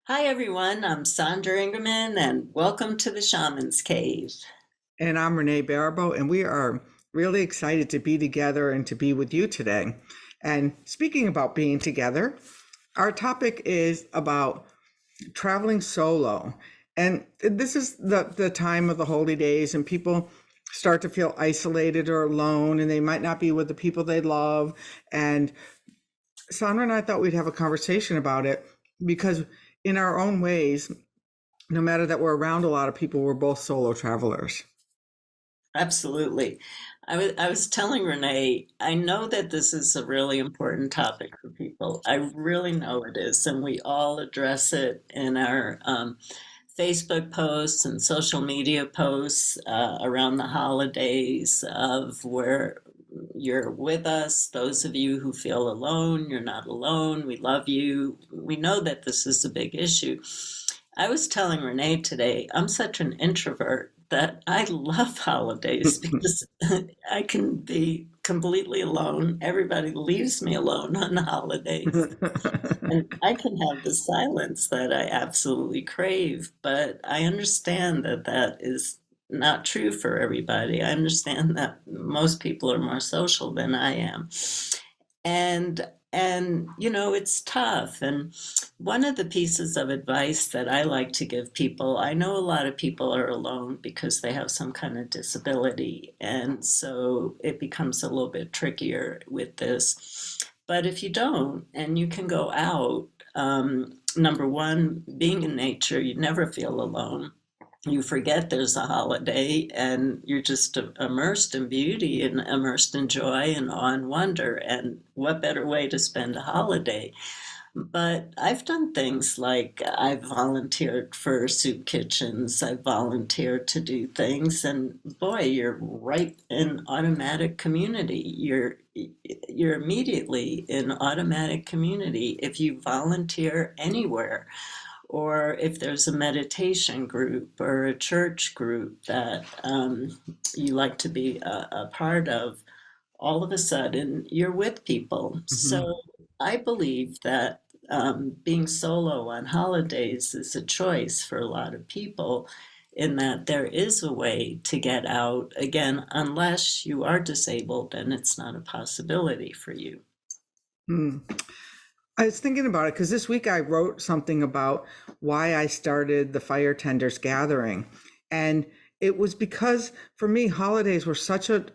Hi, everyone. I'm Sandra Ingerman, and welcome to the Shamans Cave. And I'm Renee Barabo, and we are really excited to be together and to be with you today. And speaking about being together, our topic is about traveling solo. And this is the time of the holy days, and people start to feel isolated or alone, and they might not be with the people they love. And Sandra and I thought we'd have a conversation about it because, in our own ways, no matter that we're around a lot of people, we're both solo travelers. Absolutely. I was telling Renee, I know that this is a really important topic for people. I really know it is, and we all address it in our Facebook posts and social media posts around the holidays of where you're with us. Those of you who feel alone, you're not alone. We love you. We know that this is a big issue. I was telling Renee today, I'm such an introvert that I love holidays because I can be completely alone. Everybody leaves me alone on the holidays. And I can have the silence that I absolutely crave, but I understand that that is not true for everybody. I understand that most people are more social than I am. And it's tough. And one of the pieces of advice that I like to give people, I know a lot of people are alone because they have some kind of disability, and so it becomes a little bit trickier with this. But if you don't, and you can go out, number one, being in nature, you never feel alone. You forget there's a holiday and you're just immersed in beauty and immersed in joy and awe and wonder. And what better way to spend a holiday? But I've done things like I've volunteered for soup kitchens, I've volunteered to do things, and boy, you're right in automatic community. You're immediately in automatic community if you volunteer anywhere, or if there's a meditation group or a church group that you like to be a part of, all of a sudden you're with people. Mhm. So I believe that being solo on holidays is a choice for a lot of people, in that there is a way to get out again, unless you are disabled and it's not a possibility for you. Mm. I was thinking about it because this week I wrote something about why I started the fire tenders gathering. And it was because for me, holidays were such a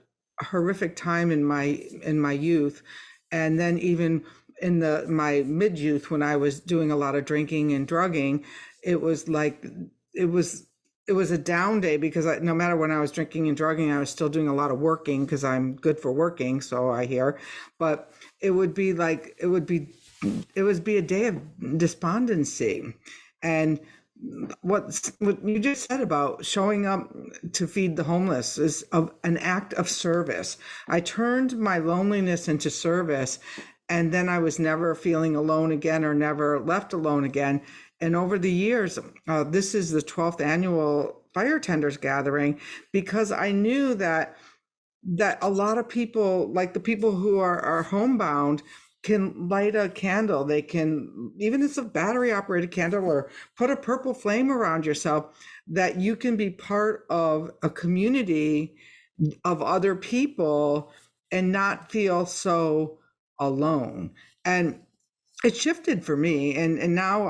horrific time in my youth. And then even in the my mid youth when I was doing a lot of drinking and drugging, it was like it was it was a down day because no matter when I was drinking and drugging, I was still doing a lot of working because I'm good for working, so I hear. But it would be like it would be a day of despondency. And what you just said about showing up to feed the homeless is an act of service. I turned my loneliness into service, and then I was never feeling alone again or never left alone again. And over the years, this is the 12th annual fire tenders gathering because I knew that a lot of people, like the people who are homebound, can light a candle. They can, even if it's a battery operated candle, or put a purple flame around yourself, that you can be part of a community of other people and not feel so alone. And it shifted for me. And now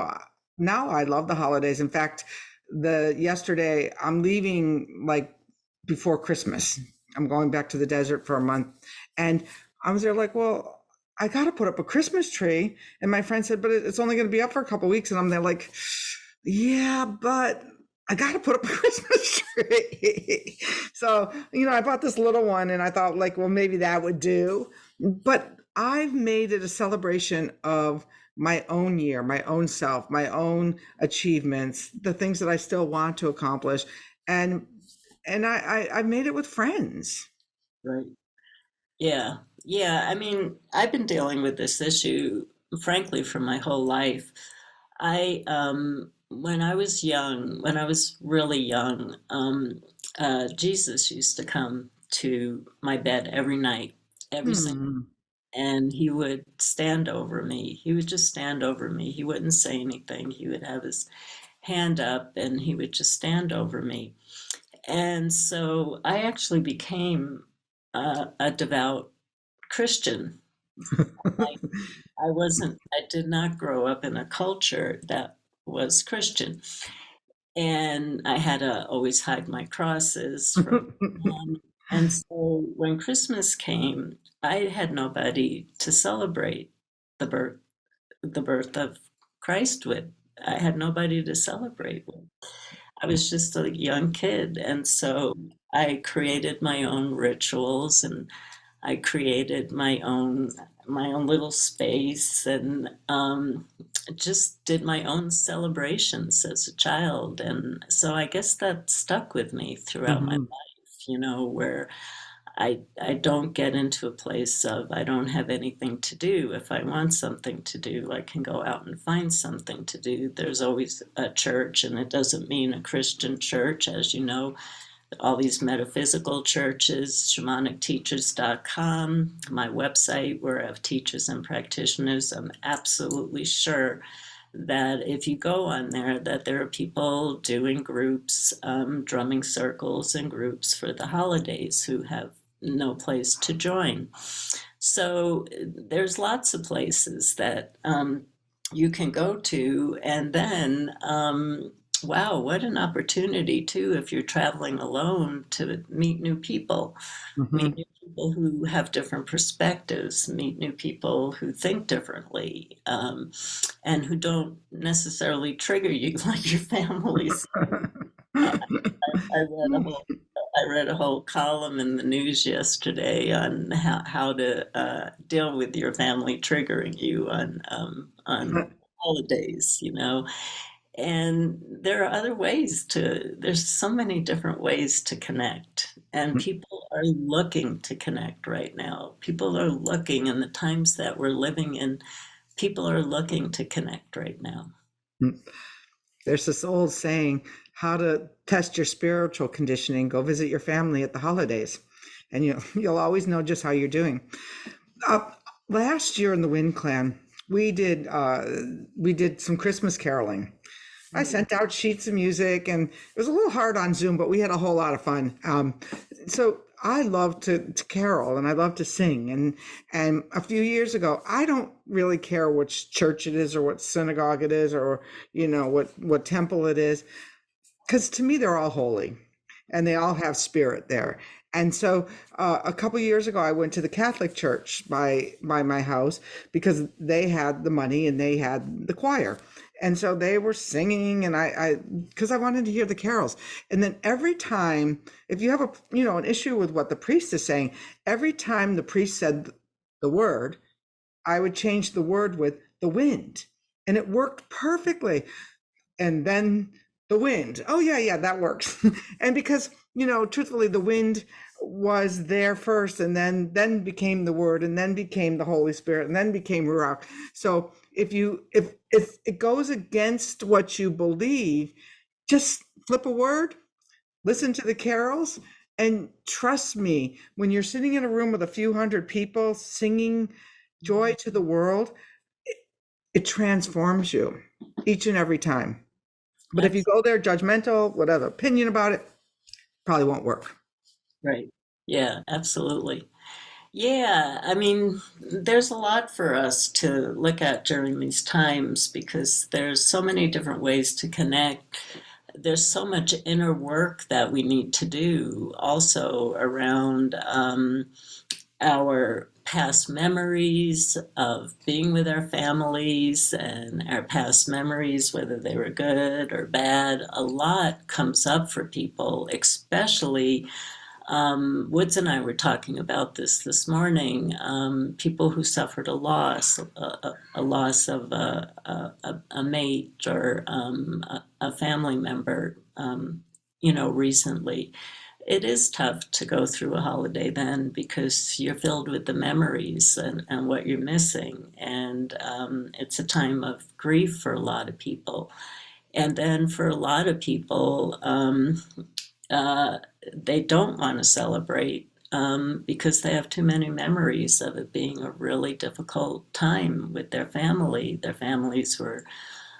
I love the holidays. In fact, the yesterday I'm leaving like before Christmas. I'm going back to the desert for a month. And I was there like, well, I got to put up a Christmas tree. And my friend said, but it's only going to be up for a couple of weeks. And I'm there like, yeah, but I got to put up a Christmas tree. So, I bought this little one and I thought like, well, maybe that would do. But I've made it a celebration of my own year, my own self, my own achievements, the things that I still want to accomplish. And I made it with friends. Right. Yeah. Yeah. I mean, I've been dealing with this issue, frankly, for my whole life. When I was young, when I was really young, Jesus used to come to my bed every night, every single, Hmm. and he would stand over me. He would just stand over me. He wouldn't say anything. He would have his hand up and he would just stand over me. And so I actually became a devout Christian. I did not grow up in a culture that was Christian. And I had to always hide my crosses from mom. And so when Christmas came, I had nobody to celebrate the birth the birth of Christ with. I had nobody to celebrate with. I was just a young kid, and so I created my own rituals and I created my own little space and just did my own celebrations as a child. And so I guess that stuck with me throughout my Mhm. life, where I don't get into a place of I don't have anything to do. If I want something to do, I can go out and find something to do. There's always a church, and it doesn't mean a Christian church, as you know, all these metaphysical churches, shamanicteachers.com, my website where I have teachers and practitioners. I'm absolutely sure that if you go on there, that there are people doing groups, drumming circles and groups for the holidays who have no place to join. So there's lots of places that you can go to, and then wow, what an opportunity too if you're traveling alone to meet Mhm. new people who have different perspectives, meet new people who think differently, and who don't necessarily trigger you like your families. I read a whole I read a whole column in the news yesterday on how to deal with your family triggering you on holidays, and there are other ways there's so many different ways to connect, and people are looking to connect right now. People are looking in the times that we're living in, people are looking to connect right now. There's this old saying, how to test your spiritual conditioning, go visit your family at the holidays, and you'll always know just how you're doing. Uh, Last year in the Wind Clan, we did some Christmas caroling. I Mm. sent out sheets of music, and it was a little hard on Zoom, but we had a whole lot of fun. So I love to carol and I love to sing. And a few years ago, I don't really care which church it is or what synagogue it is or what temple it is, because to me they're all holy and they all have spirit there. And so a couple years ago I went to the Catholic church by my house because they had the money and they had the choir, and so they were singing, and I because I wanted to hear the carols. And then every time, if you have an issue with what the priest is saying, every time the priest said the word, I would change the word with the wind, and it worked perfectly. And then the wind. Oh yeah, yeah, that works. And because, truthfully, the wind was there first, and then became the word, and then became the Holy Spirit, and then became Ruach. So if it goes against what you believe, just flip a word, listen to the carols, and trust me, when you're sitting in a room with a few hundred people singing joy to the world, it transforms you each and every time. But if you go there judgmental, whatever opinion about it, probably won't work. Right. Yeah, absolutely. Yeah, I mean, there's a lot for us to look at during these times because there's so many different ways to connect. There's so much inner work that we need to do also around our past memories of being with our families and our past memories, whether they were good or bad. A lot comes up for people, especially Woods and I were talking about this morning. People who suffered a loss, a loss of a mate or a family member, recently. It is tough to go through a holiday then because you're filled with the memories and what you're missing. And it's a time of grief for a lot of people. And then for a lot of people, uh, they don't want to celebrate because they have too many memories of it being a really difficult time with their family. Their families were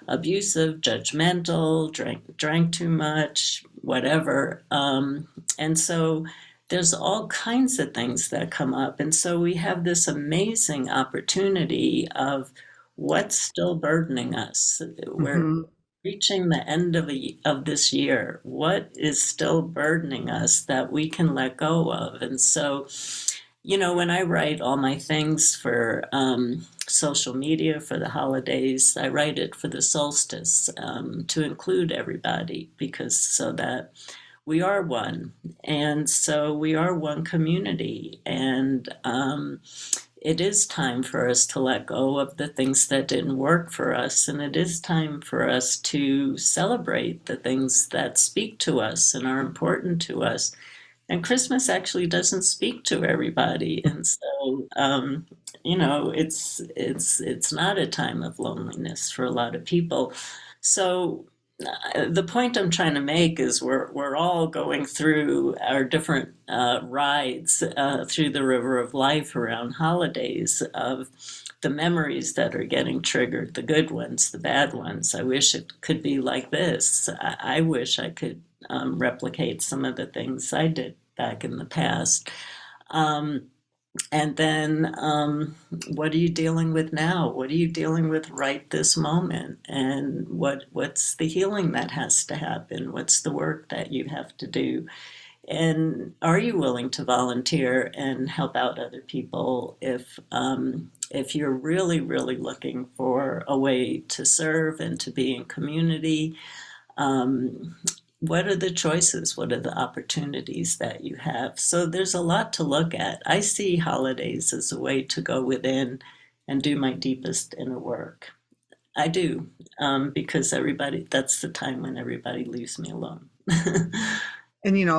abusive, judgmental, drank too much, whatever. And so there's all kinds of things that come up. And so we have this amazing opportunity of what's still burdening us. We're Hmm. reaching the end of this year. What is still burdening us that we can let go of? And so, when I write all my things for social media for the holidays, I write it for the solstice to include everybody because so that we are one. And so we are one community. And it is time for us to let go of the things that didn't work for us. And it is time for us to celebrate the things that speak to us and are important to us. And Christmas actually doesn't speak to everybody, and so it's not a time of loneliness for a lot of people. So the point I'm trying to make is we're all going through our different rides through the river of life around holidays of the memories that are getting triggered, the good ones, the bad ones. I wish it could be like this. I wish I could replicate some of the things I did back in the past. Um, and then what are you dealing with now? What are you dealing with right this moment? And what's the healing that has to happen? What's the work that you have to do? And are you willing to volunteer and help out other people if you're really, really looking for a way to serve and to be in community? Um, what are the choices? What are the opportunities that you have? So there's a lot to look at. I see holidays as a way to go within and do my deepest inner work. I do, because that's the time when everybody leaves me alone. And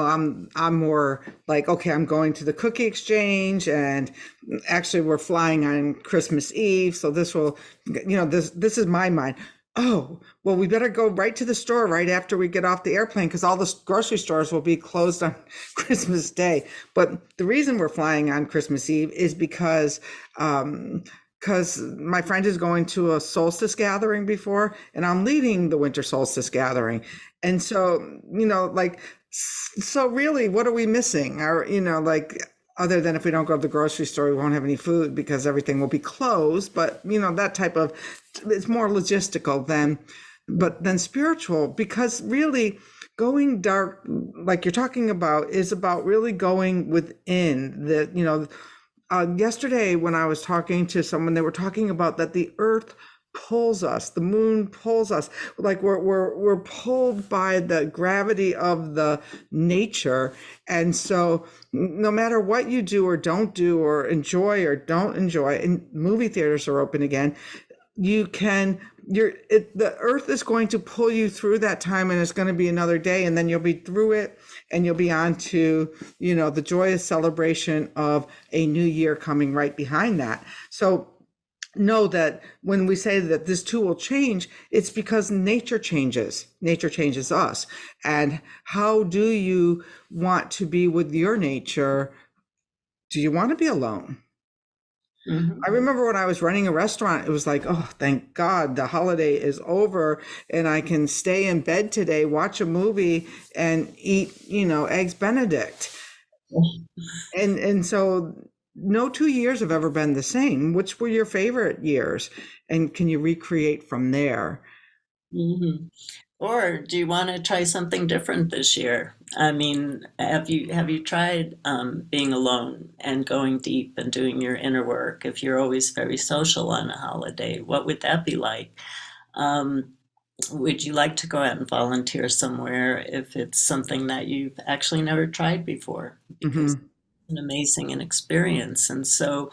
I'm more like, okay, I'm going to the cookie exchange, and actually we're flying on Christmas Eve, so this is my mind. Oh, well, we better go right to the store right after we get off the airplane because all the grocery stores will be closed on Christmas Day. But the reason we're flying on Christmas Eve is because my friend is going to a solstice gathering before, and I'm leading the winter solstice gathering. And so, like, so really, what are we missing? Or, like, other than if we don't go to the grocery store, we won't have any food because everything will be closed. But, that type of, it's more logistical than spiritual, because really going dark, like you're talking about, is about really going within yesterday when I was talking to someone, they were talking about that the earth pulls us, the moon pulls us, like we're pulled by the gravity of the nature. And so no matter what you do or don't do or enjoy or don't enjoy, and movie theaters are open again, the earth is going to pull you through that time, and it's going to be another day, and then you'll be through it, and you'll be on to the joyous celebration of a new year coming right behind that. So know that when we say that this too will change, it's because nature changes us. And how do you want to be with your nature? Do you want to be alone? I Mhm. remember when I was running a restaurant, it was like, oh, thank God the holiday is over and I can stay in bed today, watch a movie, and eat, eggs Benedict. And so no 2 years have ever been the same. Which were your favorite years? And can you recreate from there? Mhm. Or do you want to try something different this year? I mean, have you tried being alone and going deep and doing your inner work? If you're always very social on a holiday, what would that be like? Um, would you like to go out and volunteer somewhere if it's something that you've actually never tried before? Because Hmm. it's an amazing experience. And so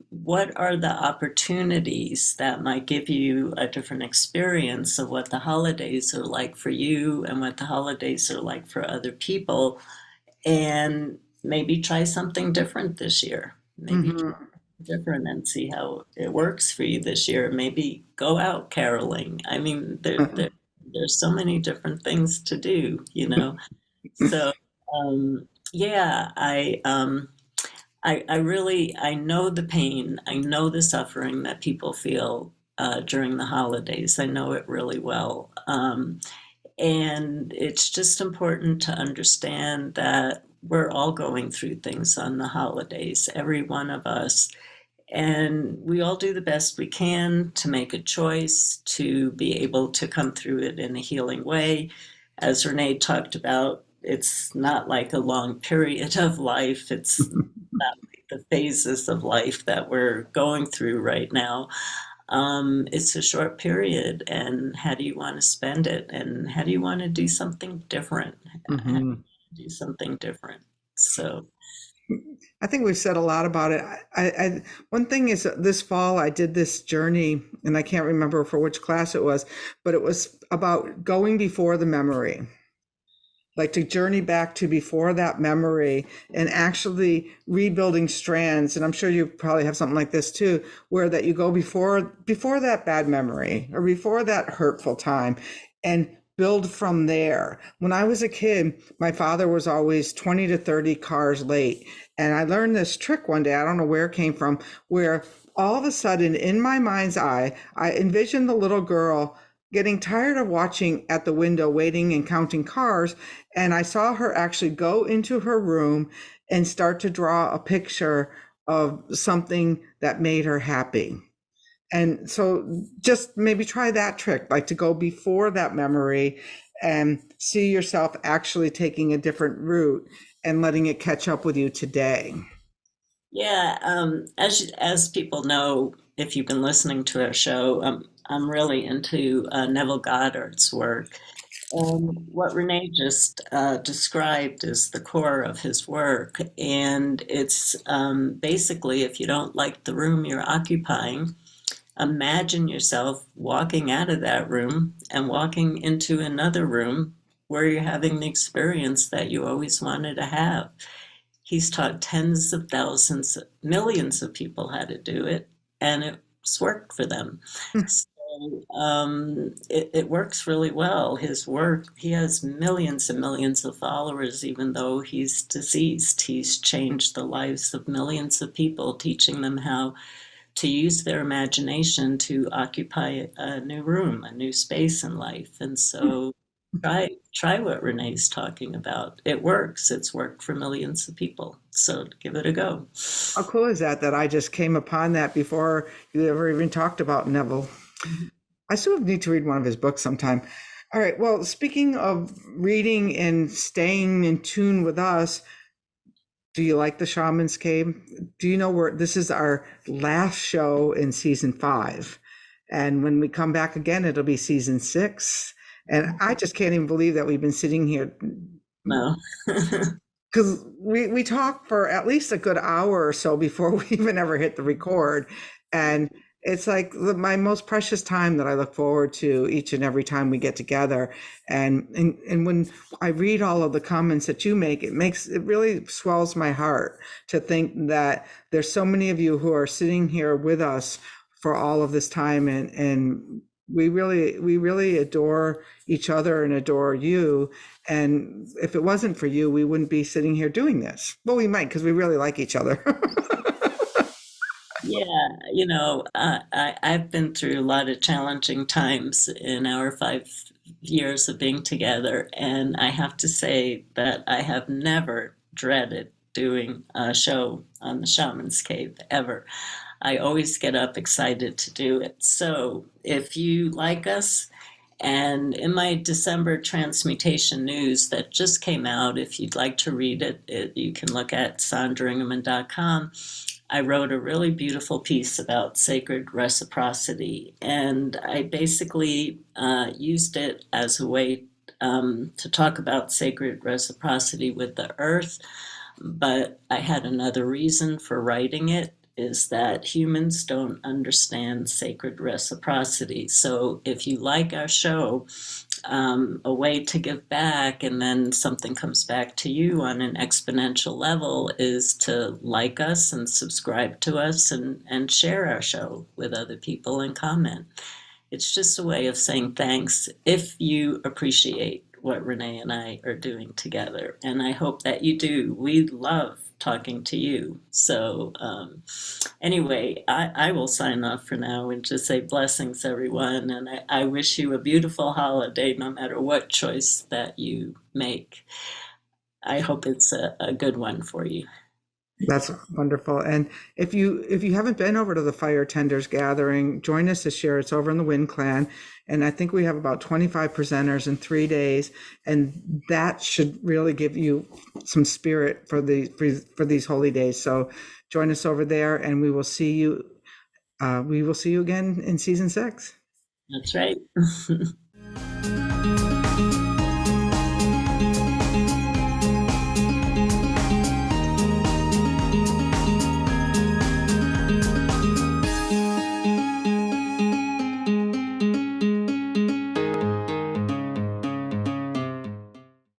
what are the opportunities that might give you a different experience of what the holidays are like for you and what the holidays are like for other people? And maybe try something different this year. Maybe try Hmm. different and see how it works for you this year. Maybe go out caroling. I mean, there's so many different things to do. So, yeah, I know the pain, I know the suffering that people feel during the holidays. I know it really well. And it's just important to understand that we're all going through things on the holidays, every one of us. And we all do the best we can to make a choice to be able to come through it in a healing way. As Renee talked about, it's not like a long period of life, it's not like the phases of life that we're going through right now. It's a short period, and how do you want to spend it? And how do you want to do something different? How do Hmm. you do something different? So, I think we've said a lot about it. One thing is this fall I did this journey, and I can't remember for which class it was, but it was about going before the memory, like to journey back to before that memory and actually rebuilding strands. And I'm sure you probably have something like this too, where that you go before that bad memory or before that hurtful time and build from there. When I was a kid, my father was always 20 to 30 cars late. And I learned this trick one day, I don't know where it came from, where all of a sudden in my mind's eye, I envisioned the little girl getting tired of watching at the window, waiting and counting cars. And I saw her actually go into her room and start to draw a picture of something that made her happy. And so just maybe try that trick, like to go before that memory and see yourself actually taking a different route and letting it catch up with you today. yeah, as people know, if you've been listening to our show, I'm really into Neville Goddard's work. And what Renee just described is the core of his work. And it's basically, if you don't like the room you're occupying, imagine yourself walking out of that room and walking into another room where you're having the experience that you always wanted to have. He's taught tens of thousands, millions of people how to do it, and it's worked for them. So it works really well. His work, he has millions and millions of followers, even though he's deceased. He's changed the lives of millions of people, teaching them how to use their imagination to occupy a new room, a new space in life. And so try what Renee's talking about. It works. It's worked for millions of people. So give it a go. How cool is that, that I just came upon that before you ever even talked about Neville? I still need to read one of his books sometime. All right. Well, speaking of reading and staying in tune with us, do you like the Shaman's Cave? Do you know where this is our last show in season 5? And when we come back again, it'll be season 6. And I just can't even believe that we've been sitting here No. because we talk for at least a good hour or so before we even ever hit the record. And it's like my most precious time that I look forward to each and every time we get together. And when I read all of the comments that you make, it really swells my heart to think that there's so many of you who are sitting here with us for all of this time, and we really adore each other and adore you. And if it wasn't for you, we wouldn't be sitting here doing this. Well, we might, because we really like each other. Yeah, I've been through a lot of challenging times in our 5 years of being together, and I have to say that I have never dreaded doing a show on the Shaman's Cave ever. I always get up excited to do it. So if you like us, and in my December transmutation news that just came out, if you'd like to read it, you can look at sandraingeman.com. I wrote a really beautiful piece about sacred reciprocity, and I basically used it as a way to talk about sacred reciprocity with the earth. But I had another reason for writing it is that humans don't understand sacred reciprocity. So if you like our show, a way to give back and then something comes back to you on an exponential level is to like us and subscribe to us and share our show with other people and comment. It's just a way of saying thanks if you appreciate what Renee and I are doing together. And I hope that you do. We love talking to you. So, anyway, I will sign off for now and just say blessings, everyone. And I wish you a beautiful holiday, no matter what choice that you make. I hope it's a good one for you. That's wonderful. And if you haven't been over to the Fire Tenders gathering, join us this year. It's over in the Wind Clan, and I think we have about 25 presenters in 3 days, and that should really give you some spirit for for these holy days. So join us over there, and we will see you. We will see you again in season 6. That's right.